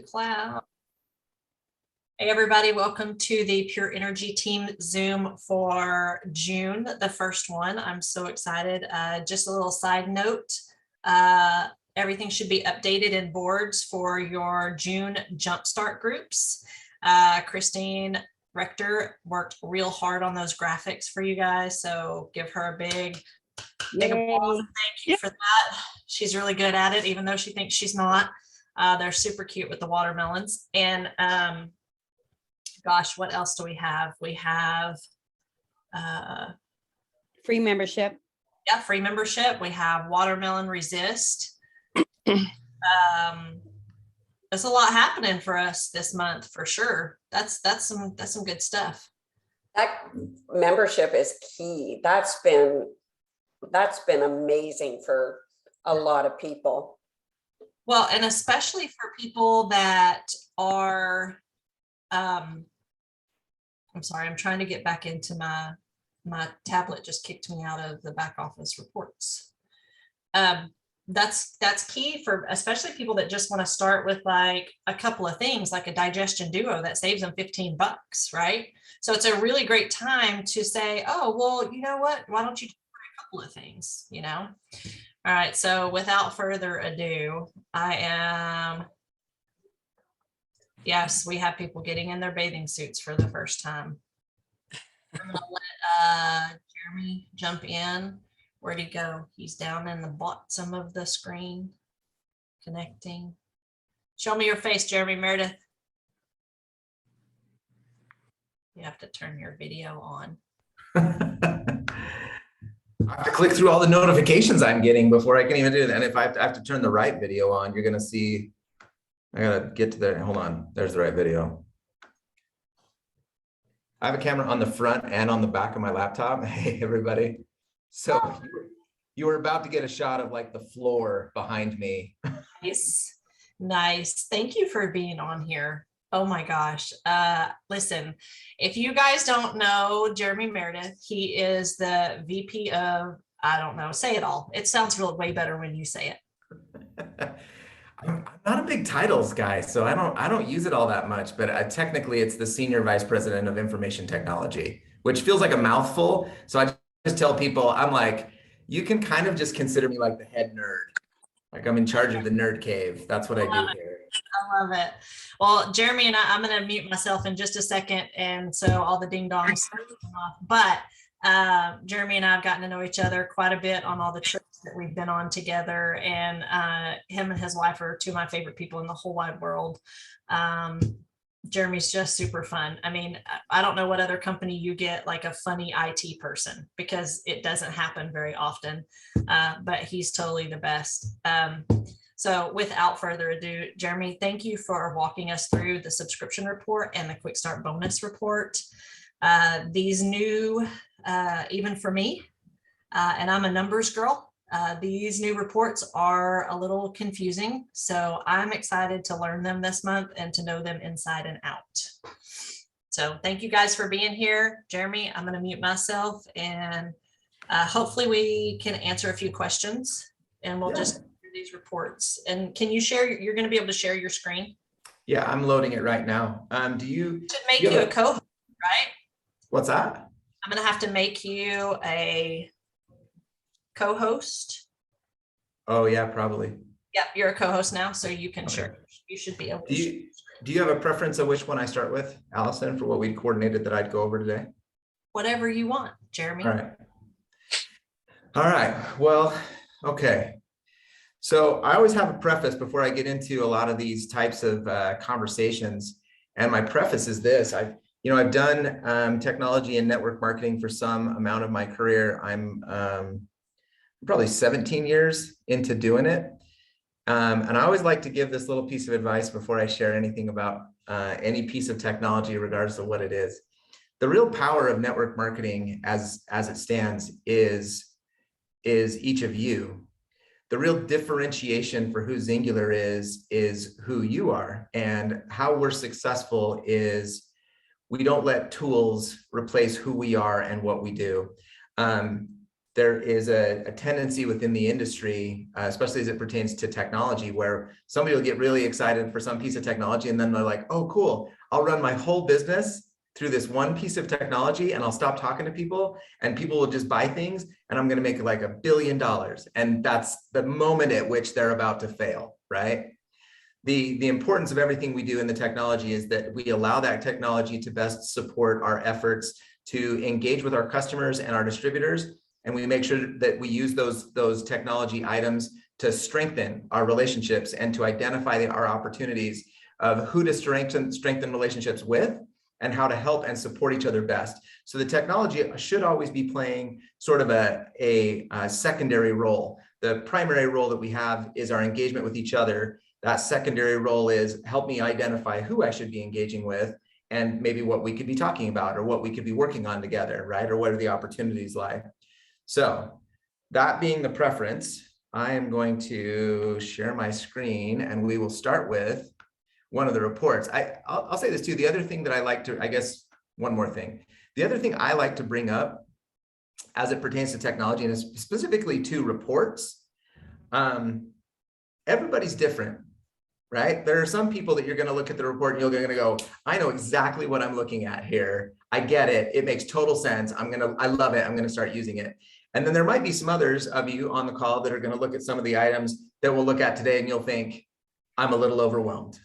Cloud. Hey everybody, welcome to the Pure Energy Team Zoom for June, the first one. I'm so excited. Just a little side note, everything should be updated in boards for your June Jumpstart groups. Christine Rector worked real hard on those graphics for you guys, so give her a big applause. Thank you for that. She's really good at it, even though she thinks she's not. They're super cute with the watermelons. And gosh, what else do we have? We have free membership. Yeah, free membership. We have Watermelon Resist. There's a lot happening for us this month for sure. That's some good stuff. That membership is key. That's been amazing for a lot of people. Well, and especially for people that are, I'm sorry, I'm trying to get back into my tablet just kicked me out of the back office reports. That's key for especially people that just want to start with like a couple of things, like a digestion duo that saves them $15, right? So it's a really great time to say, oh, well, you know what? Why don't you try a couple of things, you know? All right, so without further ado, yes, we have people getting in their bathing suits for the first time. I'm gonna let Jeremy jump in. Where'd he go? He's down in the bottom of the screen, connecting. Show me your face, Jeremy. Meredith. You have to turn your video on. I have to click through all the notifications I'm getting before I can even do that. And if I have to turn the right video on, you're going to see, I got to get to there. Hold on. There's the right video. I have a camera on the front and on the back of my laptop. Hey, everybody. So you were about to get a shot of like the floor behind me. Nice. Nice. Thank you for being on here. Oh my gosh. Listen, if you guys don't know Jeremy Meredith, he is the VP of, I don't know, say it all. It sounds really way better when you say it. I'm not a big titles guy, so I don't use it all that much, but technically it's the Senior Vice President of Information Technology, which feels like a mouthful. So I just tell people, I'm like, you can kind of just consider me like the head nerd. Like I'm in charge of the nerd cave. That's what I do here. I love it. Well, Jeremy and I'm going to mute myself in just a second. And so all the ding dongs come off. But Jeremy and I have gotten to know each other quite a bit on all the trips that we've been on together. And him and his wife are two of my favorite people in the whole wide world. Jeremy's just super fun. I mean, I don't know what other company you get like a funny IT person because it doesn't happen very often, but he's totally the best. So without further ado, Jeremy, thank you for walking us through the subscription report and the quick start bonus report. These new, even for me, and I'm a numbers girl, these new reports are a little confusing. So I'm excited to learn them this month and to know them inside and out. So thank you guys for being here. Jeremy, I'm going to mute myself and hopefully we can answer a few questions and we'll just do these reports. And can you share, you're going to be able to share your screen? Yeah, I'm loading it right now. Do you should make you a co-host, right? What's that? I'm going to have to make you a co-host. Oh yeah, probably. Yep, you're a co-host now, so you can share. You should be able to. Do you have a preference of which one I start with, Allison, for what we coordinated that I'd go over today? Whatever you want, Jeremy. All right. All right. Well, okay. So I always have a preface before I get into a lot of these types of conversations, and my preface is this: I've done technology and network marketing for some amount of my career. I'm probably 17 years into doing it. And I always like to give this little piece of advice before I share anything about any piece of technology, regardless of what it is. The real power of network marketing as it stands is each of you. The real differentiation for who Singular is who you are, and how we're successful is we don't let tools replace who we are and what we do. there is a tendency within the industry, especially as it pertains to technology, where somebody will get really excited for some piece of technology and then they're like, oh, cool, I'll run my whole business through this one piece of technology and I'll stop talking to people and people will just buy things and I'm going to make like $1 billion. And that's the moment at which they're about to fail, right? The importance of everything we do in the technology is that we allow that technology to best support our efforts to engage with our customers and our distributors. And we make sure that we use those technology items to strengthen our relationships and to identify our opportunities of who to strengthen relationships with and how to help and support each other best. So the technology should always be playing sort of a secondary role. The primary role that we have is our engagement with each other. That secondary role is help me identify who I should be engaging with and maybe what we could be talking about or what we could be working on together, right? Or what are the opportunities lie? So that being the preference, I am going to share my screen and we will start with one of the reports. I'll say this too. The other thing that I like to, I guess, one more thing. The other thing I like to bring up as it pertains to technology and specifically to reports, everybody's different, right? There are some people that you're going to look at the report and you're going to go, I know exactly what I'm looking at here. I get it. It makes total sense. I love it. I'm going to start using it. And then there might be some others of you on the call that are going to look at some of the items that we'll look at today and you'll think, I'm a little overwhelmed.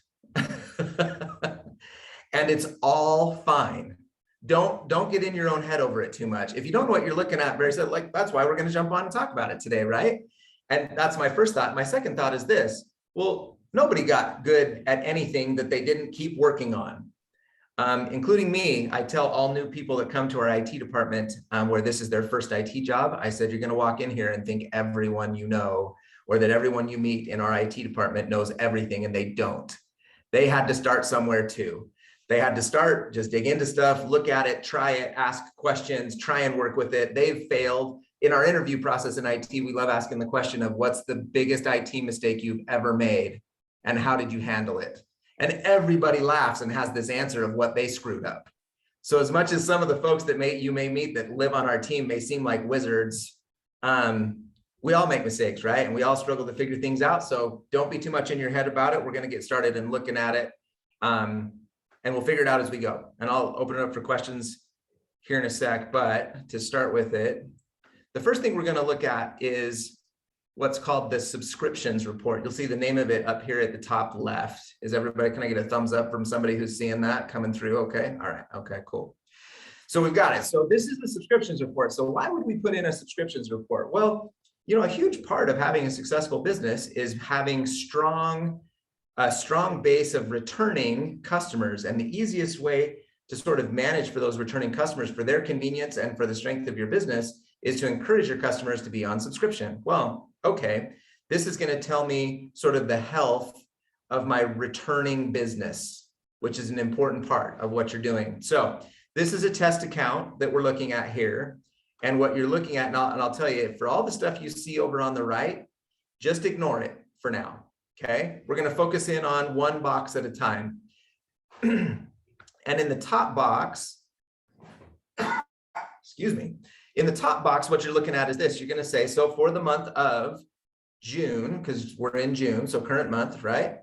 And it's all fine. Don't get in your own head over it too much. If you don't know what you're looking at, very said, like, that's why we're going to jump on and talk about it today, right? And that's my first thought. My second thought is this. Well, nobody got good at anything that they didn't keep working on, including me. I tell all new people that come to our IT department where this is their first IT job, I said, you're going to walk in here and think everyone you know, or that everyone you meet in our IT department knows everything, and they don't. They had to start somewhere too. They had to start, just dig into stuff, look at it, try it, ask questions, try and work with it. They've failed. In our interview process in IT, we love asking the question of what's the biggest IT mistake you've ever made and how did you handle it? And everybody laughs and has this answer of what they screwed up. So as much as some of the folks that you may meet that live on our team may seem like wizards, we all make mistakes, right? And we all struggle to figure things out. So don't be too much in your head about it. We're going to get started and looking at it. And we'll figure it out as we go. And I'll open it up for questions here in a sec. But to start with it, the first thing we're going to look at is what's called the subscriptions report. You'll see the name of it up here at the top left. Is everybody, can I get a thumbs up from somebody who's seeing that coming through? Okay. All right. Okay, cool. So we've got it. So this is the subscriptions report. So why would we put in a subscriptions report? Well, you know, a huge part of having a successful business is having a strong base of returning customers. And the easiest way to sort of manage for those returning customers for their convenience and for the strength of your business is to encourage your customers to be on subscription. Well, okay, this is going to tell me sort of the health of my returning business, which is an important part of what you're doing. So this is a test account that we're looking at here. And what you're looking at, and I'll tell you, for all the stuff you see over on the right, just ignore it for now. Okay, we're going to focus in on one box at a time. And in the top box, excuse me, in the top box, what you're looking at is this. You're going to say, so for the month of June, because we're in June, so current month, right?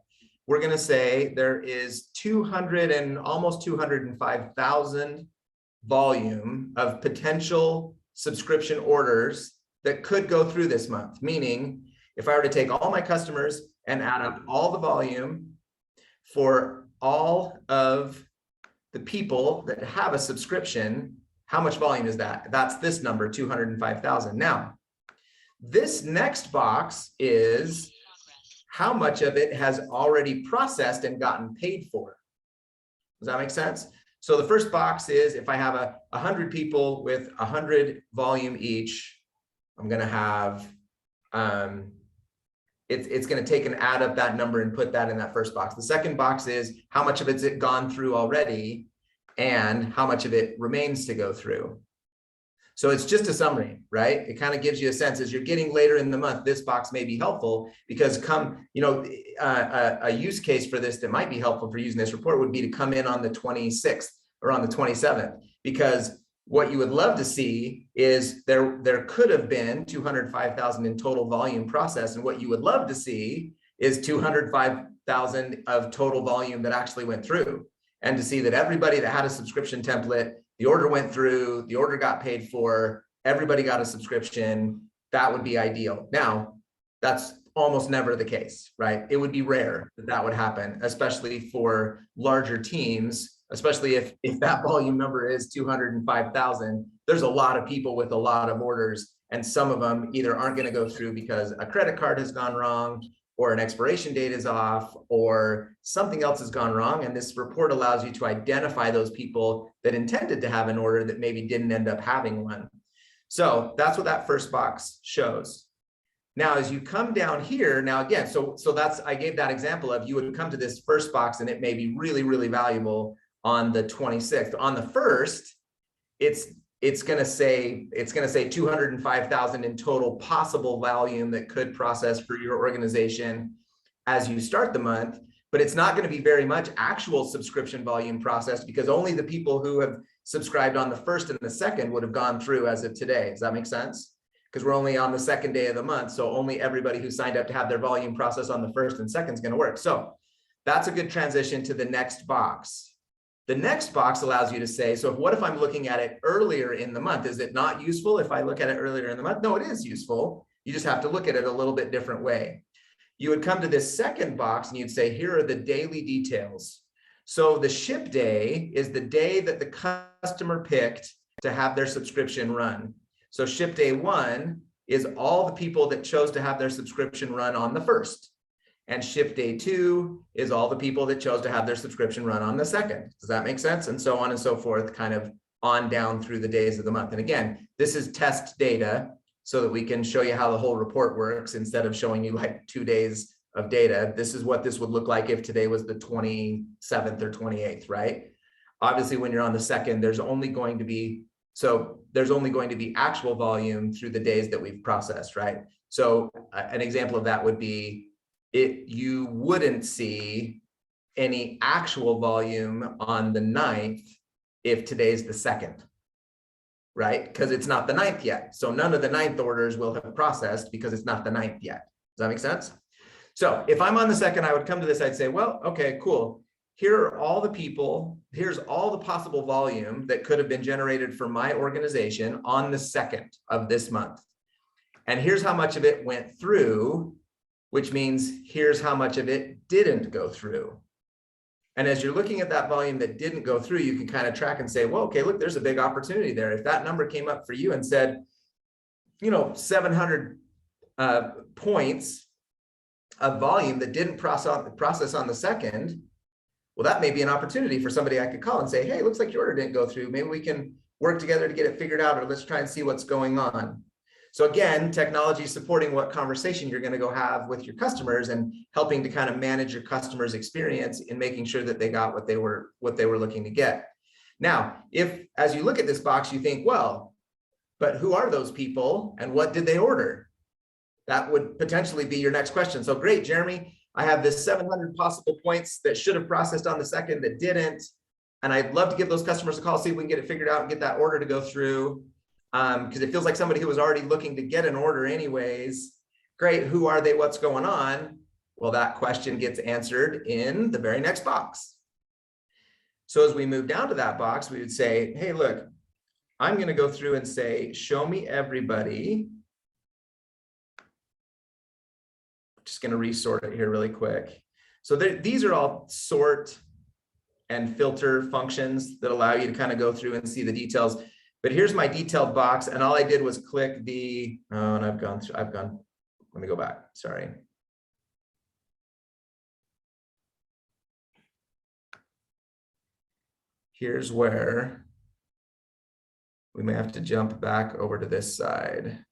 We're going to say there is 200 and almost 205,000 volume of potential subscription orders that could go through this month. Meaning, if I were to take all my customers and add up all the volume for all of the people that have a subscription, how much volume is that? That's this number, 205,000. Now, this next box is how much of it has already processed and gotten paid for. Does that make sense? So the first box is if I have 100 people with 100 volume each, I'm going to have, it's going to take and add up that number and put that in that first box. The second box is how much of it's gone through already and how much of it remains to go through. So it's just a summary, right? It kind of gives you a sense as you're getting later in the month, this box may be helpful because a use case for this that might be helpful for using this report would be to come in on the 26th or on the 27th, because What you would love to see is there could have been 205,000 in total volume processed. And what you would love to see is 205,000 of total volume that actually went through. And to see that everybody that had a subscription template, the order went through, the order got paid for, everybody got a subscription. That would be ideal. Now, that's almost never the case, right? It would be rare that that would happen, especially for larger teams, especially if that volume number is 205,000. There's a lot of people with a lot of orders, and some of them either aren't going to go through because a credit card has gone wrong, or an expiration date is off, or something else has gone wrong. And this report allows you to identify those people that intended to have an order that maybe didn't end up having one. So that's what that first box shows. Now, as you come down here, now again, so that's, I gave that example of you would come to this first box and it may be really, really valuable on the 26th. On the first, it's going to say 205,000 in total possible volume that could process for your organization as you start the month, but it's not going to be very much actual subscription volume processed because only the people who have subscribed on the first and the second would have gone through as of today. Does that make sense? Because we're only on the second day of the month. So only everybody who signed up to have their volume processed on the first and second is going to work. So that's a good transition to the next box. The next box allows you to say, so what if I'm looking at it earlier in the month? Is it not useful if I look at it earlier in the month? No, it is useful. You just have to look at it a little bit different way. You would come to this second box and you'd say, here are the daily details. So the ship day is the day that the customer picked to have their subscription run. So ship day 1 is all the people that chose to have their subscription run on the first. And ship day 2 is all the people that chose to have their subscription run on the second. Does that make sense? And so on and so forth, kind of on down through the days of the month. And again, this is test data so that we can show you how the whole report works instead of showing you like 2 days of data. This is what this would look like if today was the 27th or 28th, right? Obviously, when you're on the second, there's only going to be actual volume through the days that we've processed, right? So an example of that would be you wouldn't see any actual volume on the 9th if today's the 2nd, right? Because it's not the 9th yet. So none of the 9th orders will have processed because it's not the 9th yet. Does that make sense? So if I'm on the 2nd, I would come to this, I'd say, well, okay, cool. Here are all the people, here's all the possible volume that could have been generated for my organization on the 2nd of this month. And here's how much of it went through, which means here's how much of it didn't go through. And as you're looking at that volume that didn't go through, you can kind of track and say, well, okay, look, there's a big opportunity there. If that number came up for you and said, 700 points of volume that didn't process on the 2nd, well, that may be an opportunity for somebody I could call and say, hey, looks like your order didn't go through. Maybe we can work together to get it figured out, or let's try and see what's going on. So again, technology supporting what conversation you're going to go have with your customers and helping to kind of manage your customers' experience in making sure that they got what they were looking to get. Now, if as you look at this box, you think, well, but who are those people and what did they order? That would potentially be your next question. So great, Jeremy, I have this 700 possible points that should have processed on the 2nd that didn't. And I'd love to give those customers a call, see if we can get it figured out and get that order to go through. Because it feels like somebody who was already looking to get an order anyways. Great, who are they, what's going on? Well, that question gets answered in the very next box. So as we move down to that box, we would say, hey, look, I'm going to go through and say, show me everybody. Just going to resort it here really quick. So these are all sort and filter functions that allow you to kind of go through and see the details. But here's my detailed box, and all I did was click the, oh, and let me go back, sorry. Here's where we may have to jump back over to this side.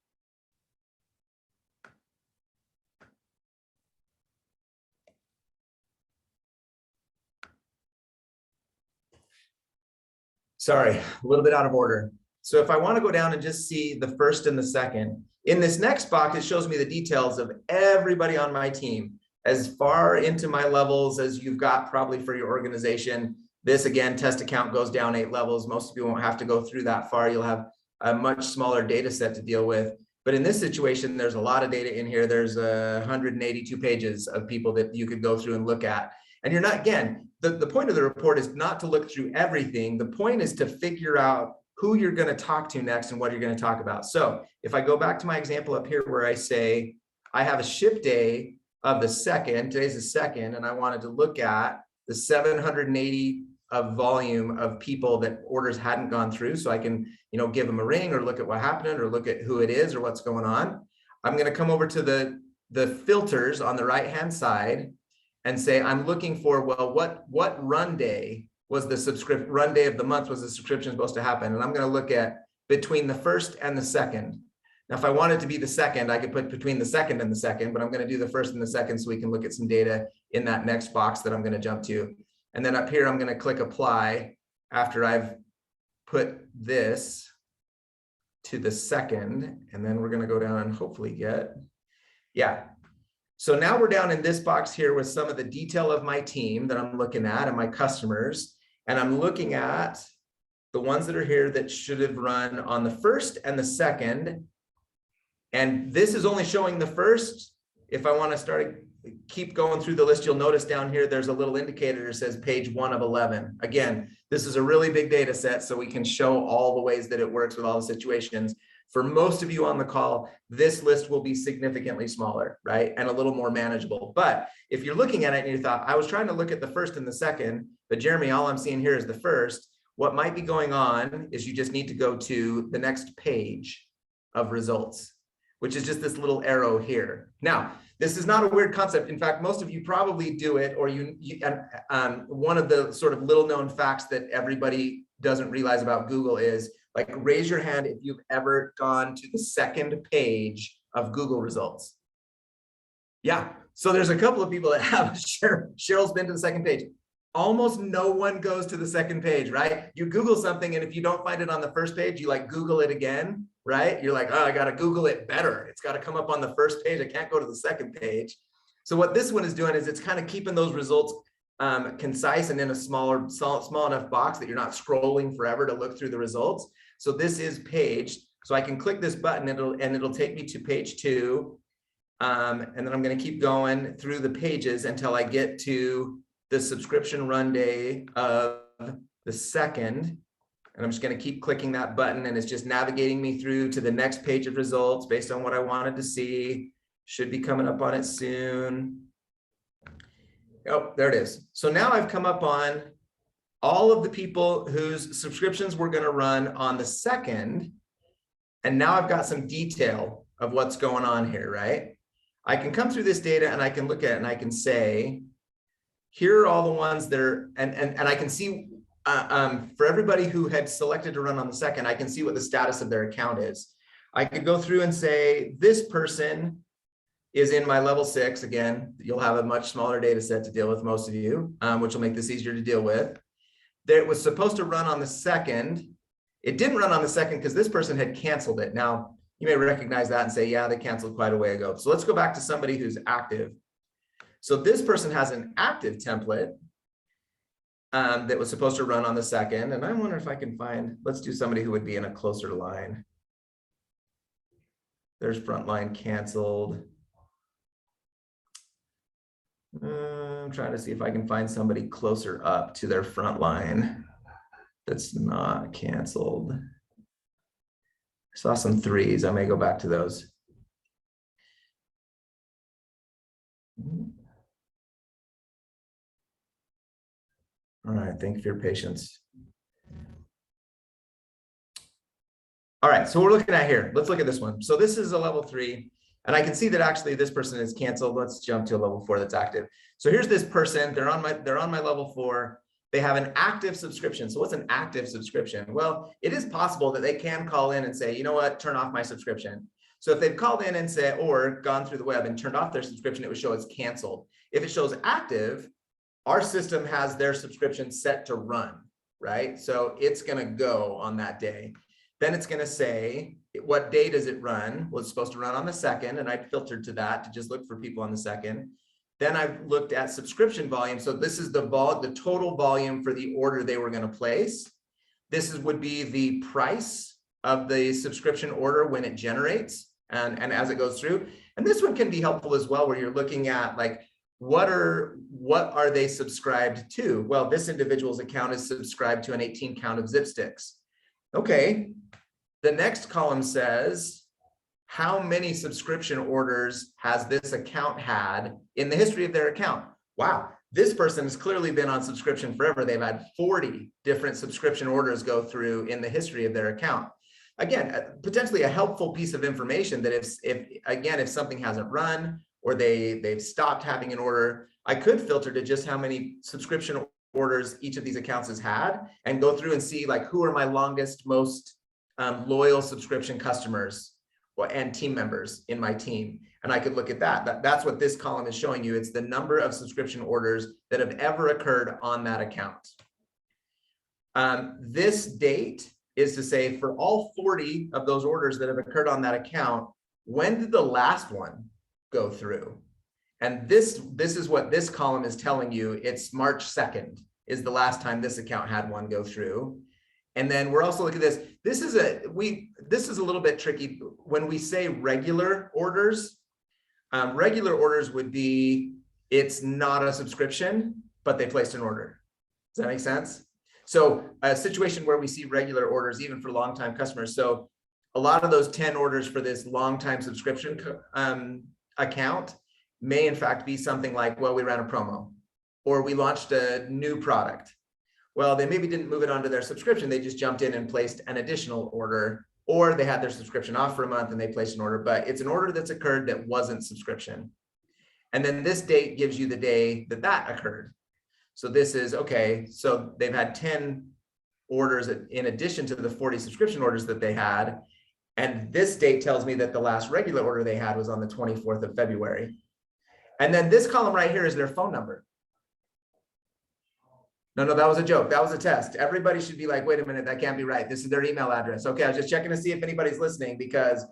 Sorry, a little bit out of order. So if I want to go down and just see the first and the second, in this next box, it shows me the details of everybody on my team, as far into my levels as you've got probably for your organization. This again, test account goes down 8 levels. Most of you won't have to go through that far. You'll have a much smaller data set to deal with. But in this situation, there's a lot of data in here. There's 182 pages of people that you could go through and look at. And you're not, again, the point of the report is not to look through everything. The point is to figure out who you're going to talk to next and what you're going to talk about. So if I go back to my example up here where I say, I have a ship day of the 2nd, today's the 2nd, and I wanted to look at the 780 of volume of people that orders hadn't gone through, so I can, give them a ring or look at what happened or look at who it is or what's going on. I'm going to come over to the filters on the right hand side and say I'm looking for, well, what run day was the run day of the month was the subscription supposed to happen, and I'm going to look at between the 1st and the 2nd. Now, if I wanted to be the 2nd, I could put between the 2nd and the 2nd, but I'm going to do the 1st and the 2nd so we can look at some data in that next box that I'm going to jump to. And then up here, I'm going to click apply after I've put this to the 2nd. And then we're going to go down and hopefully get, yeah. So now we're down in this box here with some of the detail of my team that I'm looking at and my customers. And I'm looking at the ones that are here that should have run on the 1st and the 2nd. And this is only showing the 1st. If I want to keep going through the list, you'll notice down here, there's a little indicator that says page 1 of 11. Again, this is a really big data set, so we can show all the ways that it works with all the situations. For most of you on the call, this list will be significantly smaller, right? And a little more manageable. But if you're looking at it and you thought, I was trying to look at the 1st and the 2nd, but Jeremy, all I'm seeing here is the 1st. What might be going on is you just need to go to the next page of results, which is just this little arrow here. Now, this is not a weird concept. In fact, most of you probably do it, or one of the sort of little known facts that everybody doesn't realize about Google is, like, raise your hand if you've ever gone to the 2nd page of Google results. Yeah, so there's a couple of people that have. Cheryl's been to the 2nd page. Almost no one goes to the 2nd page, right? You Google something, and if you don't find it on the 1st page, you Google it again, right? You're like, oh, I got to Google it better. It's got to come up on the 1st page. I can't go to the 2nd page. So what this one is doing is it's kind of keeping those results concise and in a small enough box that you're not scrolling forever to look through the results. So this is page. So I can click this button, and it'll take me to page 2. And then I'm going to keep going through the pages until I get to the subscription run day of the 2nd. And I'm just going to keep clicking that button, and it's just navigating me through to the next page of results based on what I wanted to see. Should be coming up on it soon. Oh, there it is. So now I've come up on all of the people whose subscriptions were going to run on the 2nd. And now I've got some detail of what's going on here, right? I can come through this data and I can look at it and I can say, here are all the ones that are, and I can see for everybody who had selected to run on the 2nd, I can see what the status of their account is. I could go through and say, this person is in my level 6. Again, you'll have a much smaller data set to deal with, most of you, which will make this easier to deal with. That was supposed to run on the 2nd. It didn't run on the 2nd because this person had canceled it. Now, you may recognize that and say, yeah, they canceled quite a way ago. So let's go back to somebody who's active. So this person has an active template that was supposed to run on the 2nd. And I wonder if I can find, let's do somebody who would be in a closer line. There's frontline canceled. I'm trying to see if I can find somebody closer up to their front line that's not canceled. I saw some 3s. I may go back to those. All right, thank you for your patience. All right, so we're looking at here. Let's look at this one. So this is a level 3. And I can see that actually this person is canceled. Let's jump to a level 4 that's active. So here's this person. They're on my level 4. They have an active subscription. So what's an active subscription? Well, it is possible that they can call in and say, you know what, turn off my subscription. So if they've called in and say, or gone through the web and turned off their subscription, it would show it's canceled. If it shows active, our system has their subscription set to run, right? So it's going to go on that day. Then it's going to say, what day does it run? Well, it's supposed to run on the 2nd, and I filtered to that to just look for people on the 2nd. Then I've looked at subscription volume. So this is the total volume for the order they were going to place. Would be the price of the subscription order when it generates and as it goes through. And this one can be helpful as well, where you're looking at like, what are they subscribed to? Well, this individual's account is subscribed to an 18 count of Zip Sticks. Okay. The next column says, how many subscription orders has this account had in the history of their account? Wow, this person has clearly been on subscription forever. They've had 40 different subscription orders go through in the history of their account. Again, potentially a helpful piece of information that if something hasn't run or they've stopped having an order, I could filter to just how many subscription orders each of these accounts has had and go through and see like, who are my longest, most loyal subscription customers and team members in my team. And I could look at that. That's what this column is showing you. It's the number of subscription orders that have ever occurred on that account. This date is to say for all 40 of those orders that have occurred on that account, when did the last one go through? And this is what this column is telling you. It's March 2nd is the last time this account had one go through. And then we're also looking at this. This is a little bit tricky. When we say regular orders would be, it's not a subscription, but they placed an order. Does that make sense? So a situation where we see regular orders, even for longtime customers. So a lot of those 10 orders for this longtime subscription account may in fact be something like, well, we ran a promo or we launched a new product. Well, they maybe didn't move it onto their subscription. They just jumped in and placed an additional order, or they had their subscription off for a month and they placed an order, but it's an order that's occurred that wasn't subscription. And then this date gives you the day that occurred. So this is, okay, so they've had 10 orders in addition to the 40 subscription orders that they had. And this date tells me that the last regular order they had was on the 24th of February. And then this column right here is their phone number. No, that was a joke. That was a test. Everybody should be like, wait a minute, that can't be right. This is their email address. Okay, I was just checking to see if anybody's listening, because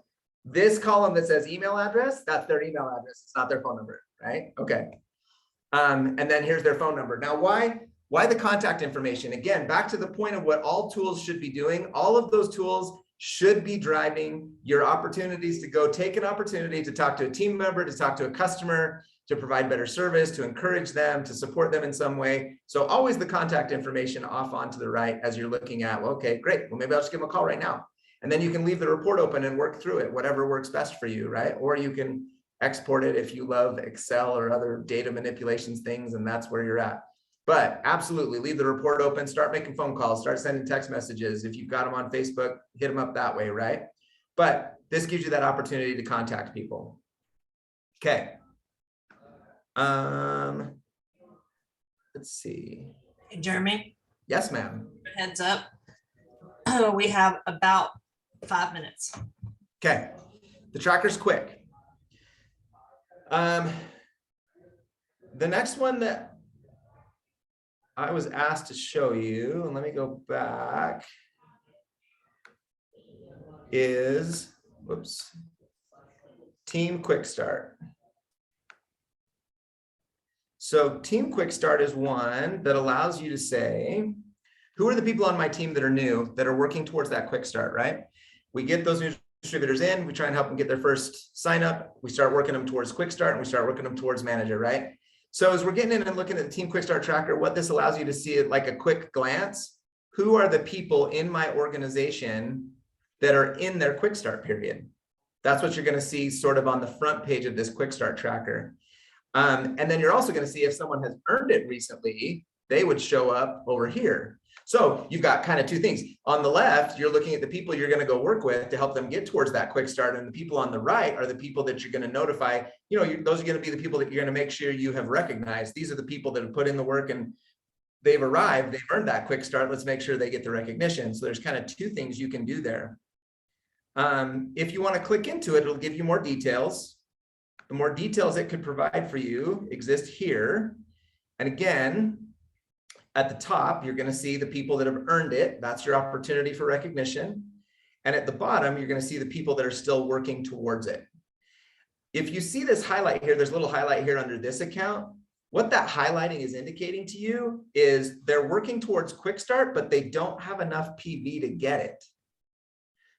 this column that says email address, that's their email address. It's not their phone number, right? Okay. And then here's their phone number. Now, why the contact information? Again, back to the point of what all tools should be doing. All of those tools should be driving your opportunities to go take an opportunity to talk to a team member, to talk to a customer, to provide better service, to encourage them, to support them in some way. So always the contact information off onto the right as you're looking at, well, okay, great. Well, maybe I'll just give them a call right now. And then you can leave the report open and work through it, whatever works best for you, right? Or you can export it if you love Excel or other data manipulations things, and that's where you're at. But absolutely leave the report open, start making phone calls, start sending text messages. If you've got them on Facebook, hit them up that way, right? But this gives you that opportunity to contact people. Okay. Let's see. Hey, Jeremy. Yes, ma'am. Heads up. We have about 5 minutes. Okay. The tracker's quick. The next one that I was asked to show you, and let me go back, is, whoops, Team Quick Start. So Team Quick Start is one that allows you to say, who are the people on my team that are new, that are working towards that quick start, right? We get those new distributors in, we try and help them get their first sign up. We start working them towards quick start, and we start working them towards manager, right? So as we're getting in and looking at the Team Quick Start tracker, what this allows you to see at like a quick glance, who are the people in my organization that are in their quick start period? That's what you're going to see sort of on the front page of this quick start tracker. And then you're also going to see if someone has earned it recently, they would show up over here. So you've got kind of two things. On the left, you're looking at the people you're going to go work with to help them get towards that quick start. And the people on the right are the people that you're going to notify. You know, those are going to be the people that you're going to make sure you have recognized. These are the people that have put in the work and they've arrived, they've earned that quick start. Let's make sure they get the recognition. So there's kind of two things you can do there. If you want to click into it, it'll give you more details. The more details it could provide for you exist here. And again, at the top, you're going to see the people that have earned it. That's your opportunity for recognition. And at the bottom, you're going to see the people that are still working towards it. if you see this highlight here, there's a little highlight here under this account. What that highlighting is indicating to you is they're working towards quick start, but they don't have enough PV to get it.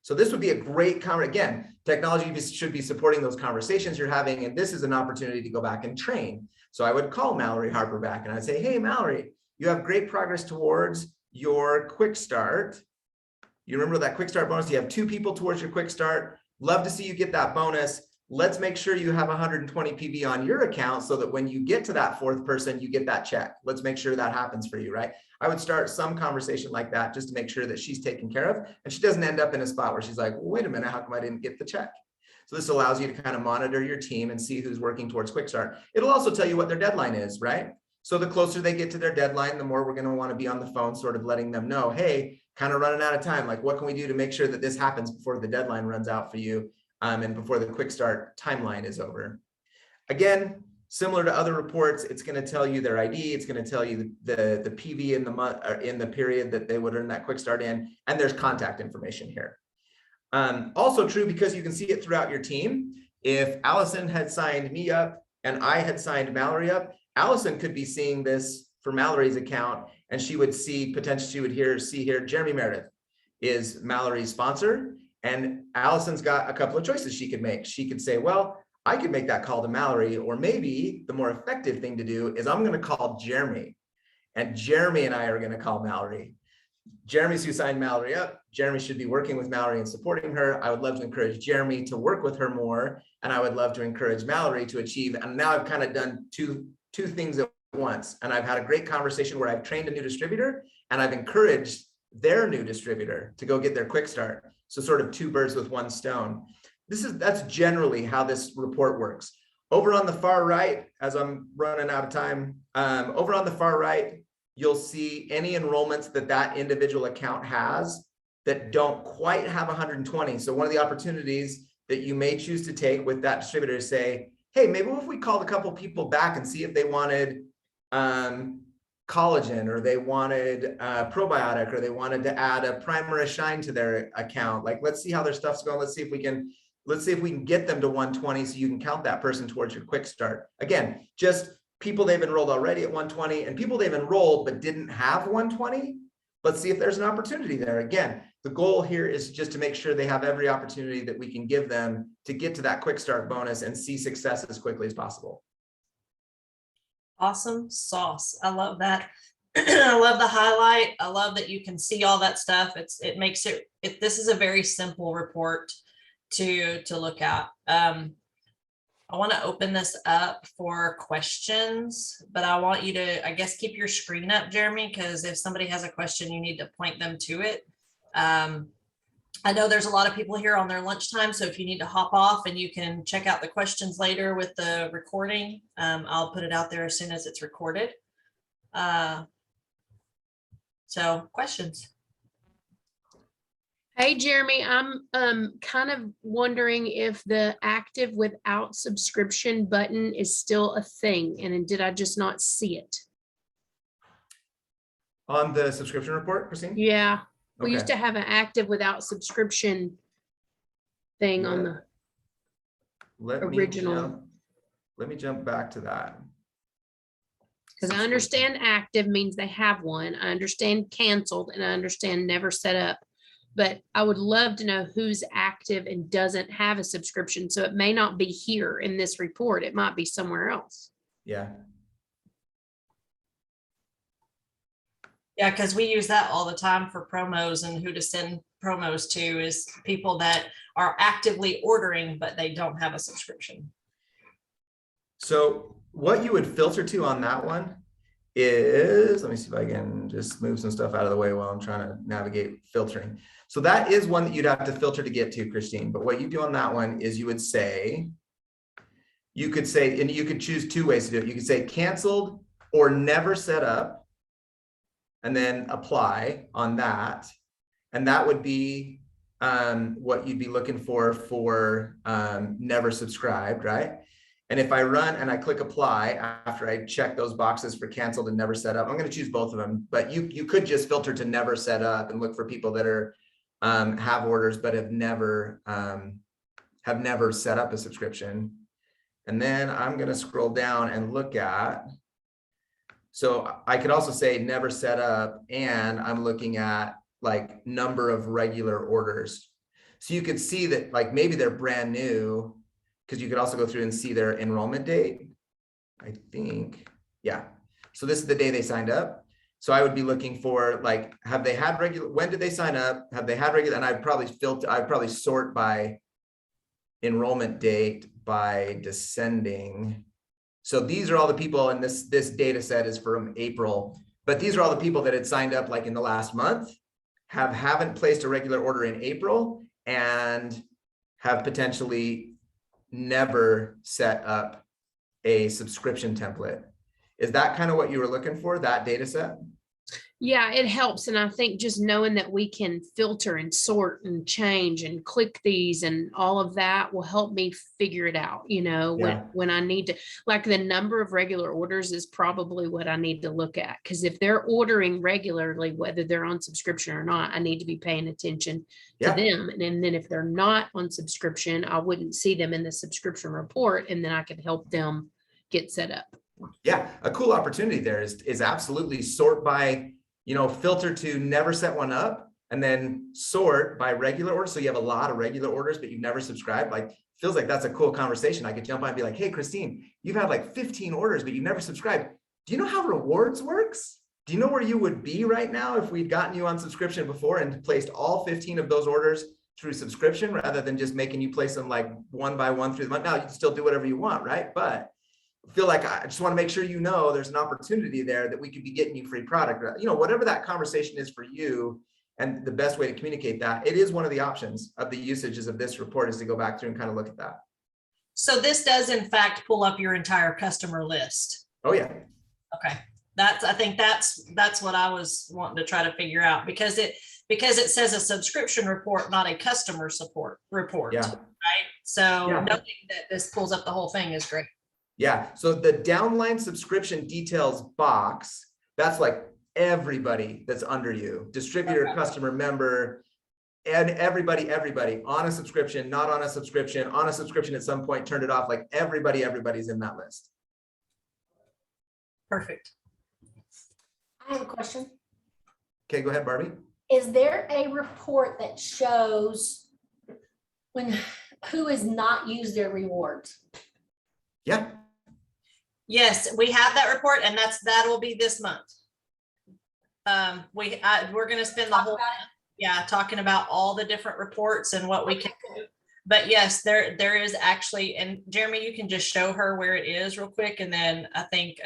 So this would be a great again, technology should be supporting those conversations you're having, and this is an opportunity to go back and train. So I would call Mallory Harper back and I'd say, hey, Mallory, you have great progress towards your quick start. You remember that quick start bonus? You have 2 people towards your quick start. Love to see you get that bonus. Let's make sure you have 120 PV on your account so that when you get to that 4th person, you get that check. Let's make sure that happens for you, right? I would start some conversation like that just to make sure that she's taken care of and she doesn't end up in a spot where she's like, well, wait a minute, how come I didn't get the check? So this allows you to kind of monitor your team and see who's working towards quick start. It'll also tell you what their deadline is, right? So the closer they get to their deadline, the more we're going to want to be on the phone, sort of letting them know, hey, kind of running out of time. Like, what can we do to make sure that this happens before the deadline runs out for you? And before the quick start timeline is over. Again, similar to other reports, it's going to tell you their ID, it's going to tell you the PV in the month or in the period that they would earn that quick start in, and there's contact information here. Also true because you can see it throughout your team. If Allison had signed me up and I had signed Mallory up, Allison could be seeing this for Mallory's account, and she would see potentially, she would see here, Jeremy Meredith is Mallory's sponsor. And Allison's got a couple of choices she could make. She could say, well, I could make that call to Mallory, or maybe the more effective thing to do is I'm going to call Jeremy, and Jeremy and I are going to call Mallory. Jeremy's who signed Mallory up. Jeremy should be working with Mallory and supporting her. I would love to encourage Jeremy to work with her more, and I would love to encourage Mallory to achieve. And now I've kind of done two things at once, and I've had a great conversation where I've trained a new distributor and I've encouraged their new distributor to go get their quick start. So sort of 2 birds with 1 stone. That's generally how this report works. Over on the far right, as I'm running out of time, over on the far right, you'll see any enrollments that individual account has that don't quite have 120. So one of the opportunities that you may choose to take with that distributor is say, hey, maybe if we called a couple people back and see if they wanted collagen, or they wanted probiotic, or they wanted to add a primer or shine to their account. Like, let's see how their stuff's going. Let's see if we can get them to 120 so you can count that person towards your quick start. Again, just people they've enrolled already at 120 and people they've enrolled but didn't have 120. Let's see if there's an opportunity there. Again, the goal here is just to make sure they have every opportunity that we can give them to get to that quick start bonus and see success as quickly as possible. Awesome sauce. I love that. I love the highlight. I love that you can see all that stuff. It makes it this is a very simple report to look at. I want to open this up for questions, but I want you to, I guess, keep your screen up, Jeremy, because if somebody has a question, you need to point them to it. I know there's a lot of people here on their lunchtime, so if you need to hop off and you can check out the questions later with the recording, I'll put it out there as soon as it's recorded. So questions. Hey, Jeremy, I'm kind of wondering if the active without subscription button is still a thing, and did I just not see it? On the subscription report, Christine? Yeah. We Okay. used to have an active without subscription thing on the original. Let me jump back to that. Because I understand active means they have one. I understand canceled, and I understand never set up. But I would love to know who's active and doesn't have a subscription. So it may not be here in this report. It might be somewhere else. Yeah. Yeah, because we use that all the time for promos, and who to send promos to is people that are actively ordering, but they don't have a subscription. So what you would filter to on that one is, let me see if I can just move some stuff out of the way while I'm trying to navigate filtering. So that is one that you'd have to filter to get to, Christine. But what you do on that one is you could say, and you could choose 2 ways to do it. You could say canceled or never set up, and then apply on that. And that would be what you'd be looking for never subscribed, right? And if I run and I click apply after I check those boxes for canceled and never set up, I'm going to choose both of them, but you could just filter to never set up and look for people that are have orders but have never set up a subscription. And then I'm going to scroll down and look at, so I could also say never set up, and I'm looking at like number of regular orders. So you could see that like maybe they're brand new, because you could also go through and see their enrollment date. I think, yeah. So this is the day they signed up. So I would be looking for like, have they had regular, when did they sign up? Have they had regular? And I'd probably sort by enrollment date by descending. So these are all the people, and this data set is from April, but these are all the people that had signed up like in the last month, haven't placed a regular order in April, and have potentially never set up a subscription template. Is that kind of what you were looking for, that data set? Yeah, it helps. And I think just knowing that we can filter and sort and change and click these and all of that will help me figure it out, you know, Yeah. when I need to, like the number of regular orders is probably what I need to look at. Because if they're ordering regularly, whether they're on subscription or not, I need to be paying attention to Yeah. them. And then if they're not on subscription, I wouldn't see them in the subscription report, and then I could help them get set up. Yeah, a cool opportunity there is absolutely sort by, you know, filter to never set one up, and then sort by regular orders. So you have a lot of regular orders, but you've never subscribed. Like, feels like that's a cool conversation. I could jump on and be like, hey, Christine, you've had like 15 orders, but you've never subscribed. Do you know how rewards works? Do you know where you would be right now if we'd gotten you on subscription before and placed all 15 of those orders through subscription, rather than just making you place them like one by one through the month? Now you can still do whatever you want, right? But feel like I just want to make sure you know there's an opportunity there that we could be getting you free product, you know, whatever that conversation is for you. And the best way to communicate that, it is one of the options of the usages of this report, is to go back through and kind of look at that. So this does in fact pull up your entire customer list. Oh yeah. Okay. I think that's what I was wanting to try to figure out, because it says a subscription report, not a customer support report. Yeah. Right. So Yeah. knowing that this pulls up the whole thing is great. Yeah, so the downline subscription details box, that's like everybody that's under you, distributor, customer, member, and everybody on a subscription, not on a subscription, on a subscription at some point, turned it off, like everybody's in that list. Perfect. I have a question. Okay, go ahead, Barbie. Is there a report that shows who has not used their rewards? Yeah. Yes, we have that report, and that will be this month. We're going to spend the whole, talking about all the different reports and what we can do. But yes, there is actually, and Jeremy, you can just show her where it is real quick, and then I think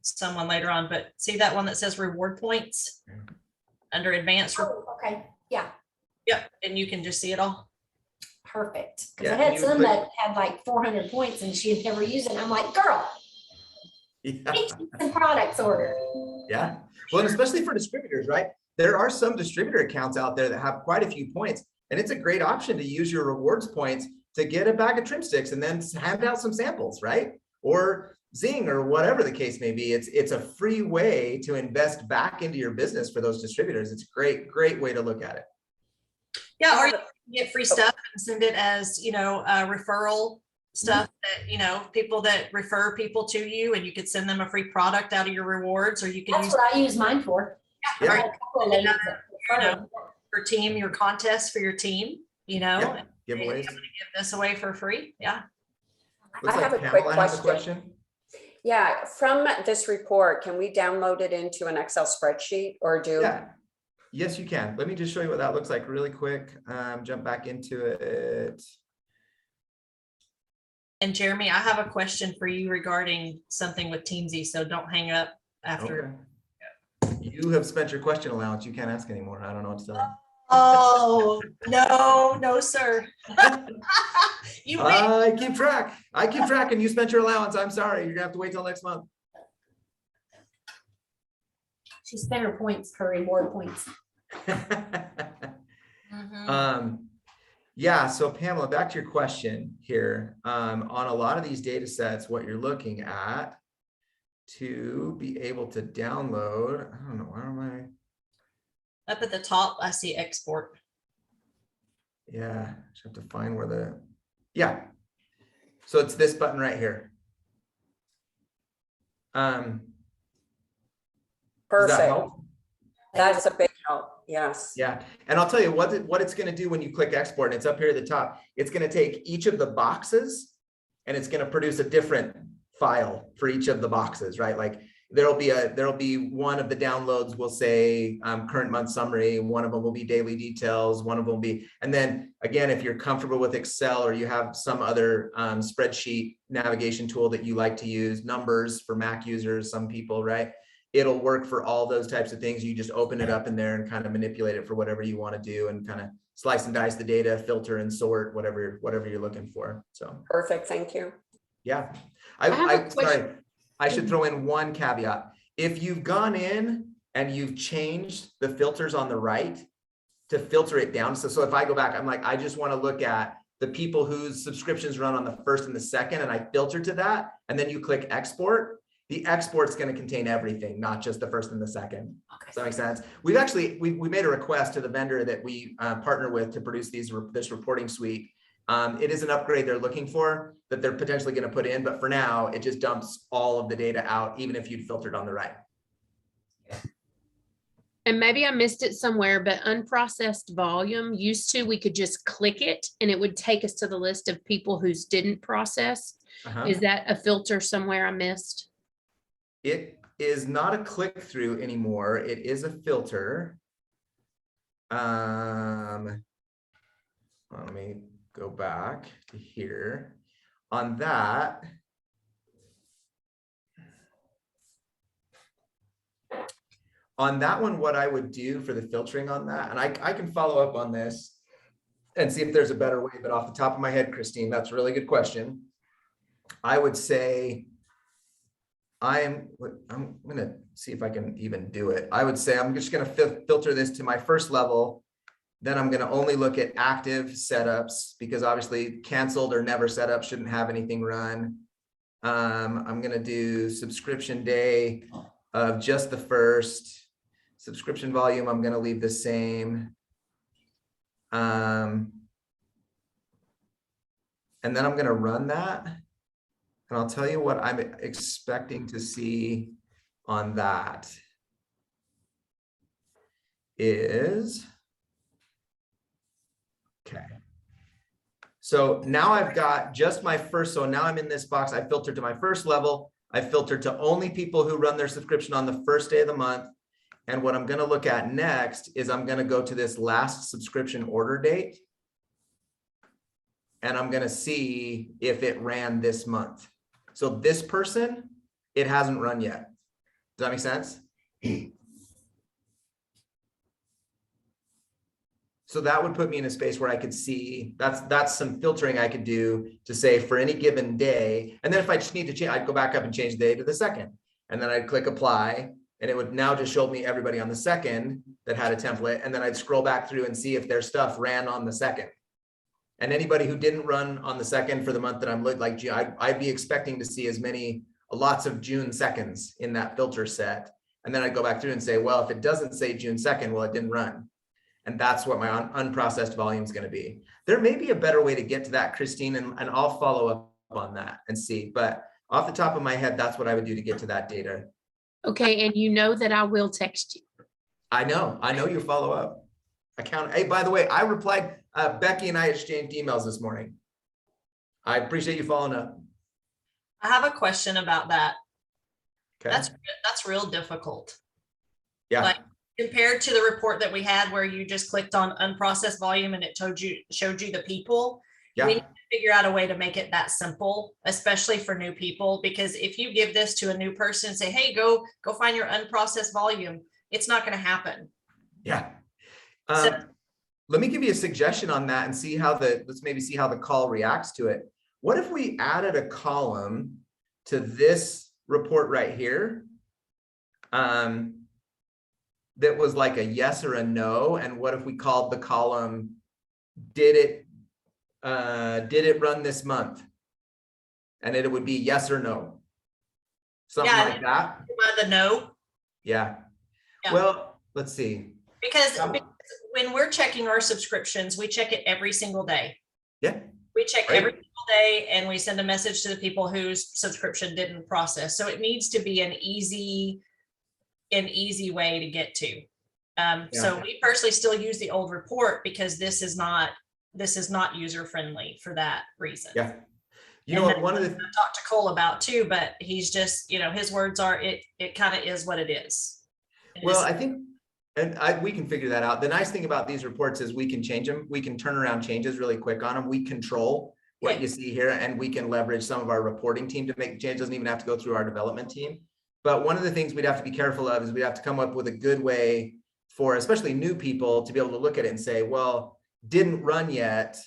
someone later on. But see that one that says reward points under advanced. Oh, okay. Yeah. Yep, and you can just see it all. Perfect. Because Yeah, I had you some click- that had like 400 points and she had never used it. And I'm like, girl, Yeah. get some products ordered. Yeah. Well, and especially for distributors, right? There are some distributor accounts out there that have quite a few points, and it's a great option to use your rewards points to get a bag of trim sticks and then hand out some samples, right? Or Zing, or whatever the case may be. It's a free way to invest back into your business for those distributors. It's a great way to look at it. Yeah, or you can get free stuff and send it as, referral stuff that, people that refer people to you, and you could send them a free product out of your rewards, or you can That's use what I use mine for. Yeah. I had a couple of ladies that referred. your team, your contest for your team, Yeah. and Giveaways. give this away for free. Yeah. Looks I like have a Pamela quick has a question. Yeah, from this report, can we download it into an Excel spreadsheet or do? Yeah. Yes, you can. Let me just show you what that looks like really quick. Jump back into it. And Jeremy, I have a question for you regarding something with Teamsy, so don't hang up after. Okay. You have spent your question allowance. You can't ask anymore. I don't know what to tell you. Oh, no, sir. You win. I keep track. And you spent your allowance. I'm sorry. You're gonna have to wait till next month. She spent her points, her reward points. Mhm. Yeah, so Pamela, back to your question here. On a lot of these data sets, what you're looking at to be able to download, I don't know, where am I? Up at the top, I see export. Yeah, just have to find where yeah. So it's this button right here. Does that Perfect. help? That's a big help. Yes. Yeah, and I'll tell you what it's going to do when you click export, and it's up here at the top. It's going to take each of the boxes and it's going to produce a different file for each of the boxes, right? Like there'll be one of the downloads will say current month summary, one of them will be daily details, one of them will be, and then again, if you're comfortable with Excel or you have some other spreadsheet navigation tool that you like to use, numbers for Mac users, some people, right? It'll work for all those types of things. You just open it up in there and kind of manipulate it for whatever you want to do and kind of slice and dice the data, filter and sort whatever you're looking for. So Perfect. Thank you. yeah. question. I should throw in one caveat. If you've gone in and you've changed the filters on the right to filter it down. So if I go back, I'm like, I just want to look at the people whose subscriptions run on the first and the second, and I filter to that, and then you click export. The export's going to contain everything, not just the first and the second. Okay. Does that make sense? We've actually, we made a request to the vendor that we partner with to produce this reporting suite. It is an upgrade they're looking for that they're potentially going to put in, but for now, it just dumps all of the data out, even if you'd filtered on the right. And maybe I missed it somewhere, but unprocessed volume used to, we could just click it and it would take us to the list of people whose didn't process. Is that a filter somewhere I missed? It is not a click through anymore. It is a filter. Let me go back to here. On that, one, what I would do for the filtering on that, and I can follow up on this and see if there's a better way, but off the top of my head, Christine, that's a really good question. I would say, I'm going to see if I can even do it. I would say I'm just going to filter this to my first level. Then I'm going to only look at active setups because obviously canceled or never set up shouldn't have anything run. I'm going to do subscription day of just the first. Subscription volume, I'm going to leave the same. And then I'm going to run that. And I'll tell you what I'm expecting to see on that is, okay. So now I've got just my first, so now I'm in this box, I filtered to my first level. I filtered to only people who run their subscription on the first day of the month. And what I'm gonna look at next is I'm gonna go to this last subscription order date. And I'm gonna see if it ran this month. So this person, it hasn't run yet. Does that make sense? So that would put me in a space where I could see, that's some filtering I could do to say for any given day. And then if I just need to change, I'd go back up and change the day to the second. And then I'd click apply. And it would now just show me everybody on the second that had a template. And then I'd scroll back through and see if their stuff ran on the second. And anybody who didn't run on the second for the month that I'm like, I'd be expecting to see lots of June 2nds in that filter set. And then I'd go back through and say, well, if it doesn't say June 2nd, well, it didn't run. And that's what my unprocessed volume is going to be. There may be a better way to get to that, Christine, and I'll follow up on that and see. But off the top of my head, that's what I would do to get to that data. Okay, and you know that I will text you. I know you follow up. Hey, by the way, I replied, Becky and I exchanged emails this morning. I appreciate you following up. I have a question about that. Okay. That's real difficult. Yeah. Like compared to the report that we had where you just clicked on unprocessed volume and it showed you the people. Yeah. We need to figure out a way to make it that simple, especially for new people, because if you give this to a new person and say, hey, go find your unprocessed volume, it's not going to happen. Yeah. Let me give you a suggestion on that and see how let's maybe see how the call reacts to it. What if we added a column to this report right here that was like a yes or a no? And what if we called the column, did it run this month? And it would be yes or no. Something like that. The no. Yeah. Yeah. Well, let's see. Because when we're checking our subscriptions, we check it every single day. Yeah. We check Great. every single day and we send a message to the people whose subscription didn't process. So it needs to be an easy way to get to. So we personally still use the old report because this is not user friendly for that reason. Yeah. You And know what, then one of the, I talked to Cole about too, but he's just, his words are, it kind of is what it is. well, I think, and we can figure that out. The nice thing about these reports is we can change them. We can turn around changes really quick on them. We control what Okay. you see here, and we can leverage some of our reporting team to make the change. Doesn't even have to go through our development team. But one of the things we'd have to be careful of is we have to come up with a good way for especially new people to be able to look at it and say, well, didn't run yet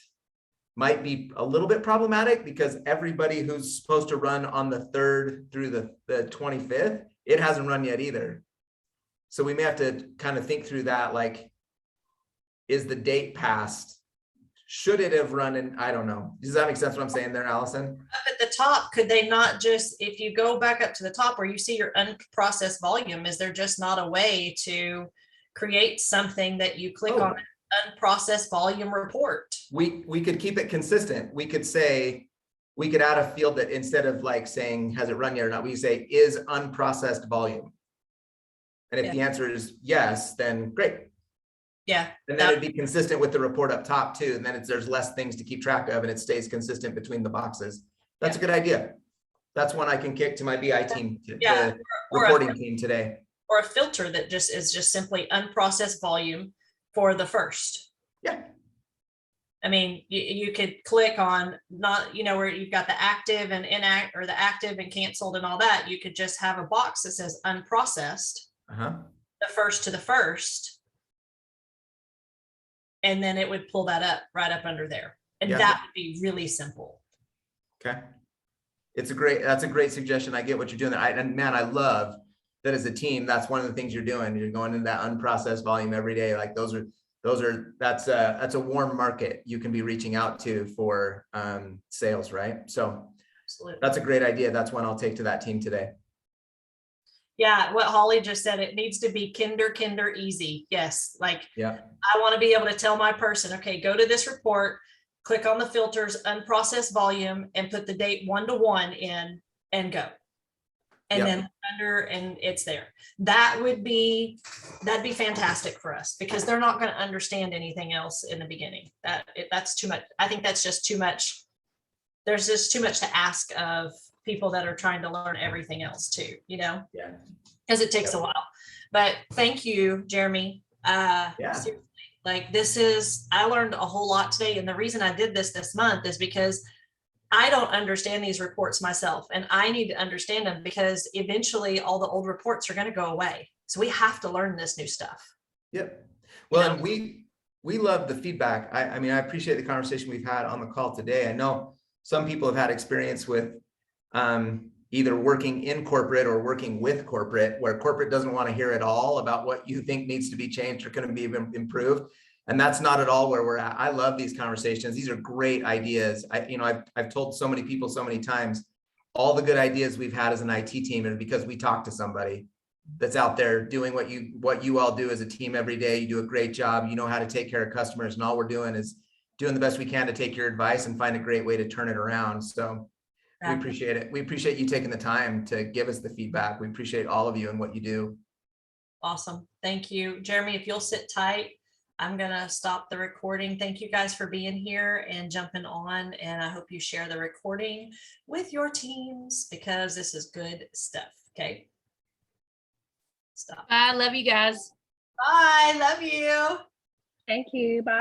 might be a little bit problematic because everybody who's supposed to run on the 3rd through the 25th, it hasn't run yet either. So we may have to kind of think through that, like, is the date passed? Should it have run in? I don't know. Does that make sense what I'm saying there, Allison? Up at the top, could they not just, if you go back up to the top where you see your unprocessed volume, is there just not a way to create something that you click on an unprocessed volume report? We could keep it consistent. We could say, we could add a field that instead of like saying, has it run yet or not, we say is unprocessed volume. And if the answer is yes, then great. Yeah. And then it'd be consistent with the report up top too. And then there's less things to keep track of and it stays consistent between the boxes. That's a good idea. That's one I can kick to my BI team, the reporting team today. Or a filter that is just simply unprocessed volume for the first. Yeah. I mean, you could click on not, where you've got the active and inactive or the active and canceled and all that. You could just have a box that says unprocessed, the first to the first. And then it would pull that up right up under there. And that would be really simple. Okay. That's a great suggestion. I get what you're doing there. And man, I love that as a team, that's one of the things you're doing. You're going into that unprocessed volume every day. Like that's a warm market you can be reaching out to for sales, right? So absolutely. That's a great idea. That's one I'll take to that team today. Yeah, what Holly just said, it needs to be kinder easy. Yes, like I want to be able to tell my person, okay, go to this report, click on the filters, unprocessed volume, and put the date 1-to-1 in and go. And then under, and it's there. That'd be fantastic for us because they're not going to understand anything else in the beginning. That's too much. I think that's just too much. There's just too much to ask of people that are trying to learn everything else too, because it takes a while. But thank you, Jeremy. Seriously, like I learned a whole lot today. And the reason I did this month is because I don't understand these reports myself, and I need to understand them because eventually all the old reports are going to go away. So we have to learn this new stuff. Yep. Well, and we love the feedback. I mean, I appreciate the conversation we've had on the call today. I know some people have had experience with either working in corporate or working with corporate, where corporate doesn't want to hear at all about what you think needs to be changed or going to be improved. And that's not at all where we're at. I love these conversations. These are great ideas. I've told so many people so many times, all the good ideas we've had as an IT team is because we talk to somebody that's out there doing what you all do as a team every day. You do a great job. You know how to take care of customers, and all we're doing is doing the best we can to take your advice and find a great way to turn it around. So we appreciate it. We appreciate you taking the time to give us the feedback. We appreciate all of you and what you do. Awesome. Thank you, Jeremy. If you'll sit tight, I'm going to stop the recording. Thank you guys for being here and jumping on. And I hope you share the recording with your teams because this is good stuff. Okay. Stop. I love you guys. Bye. Love you. Thank you. Bye.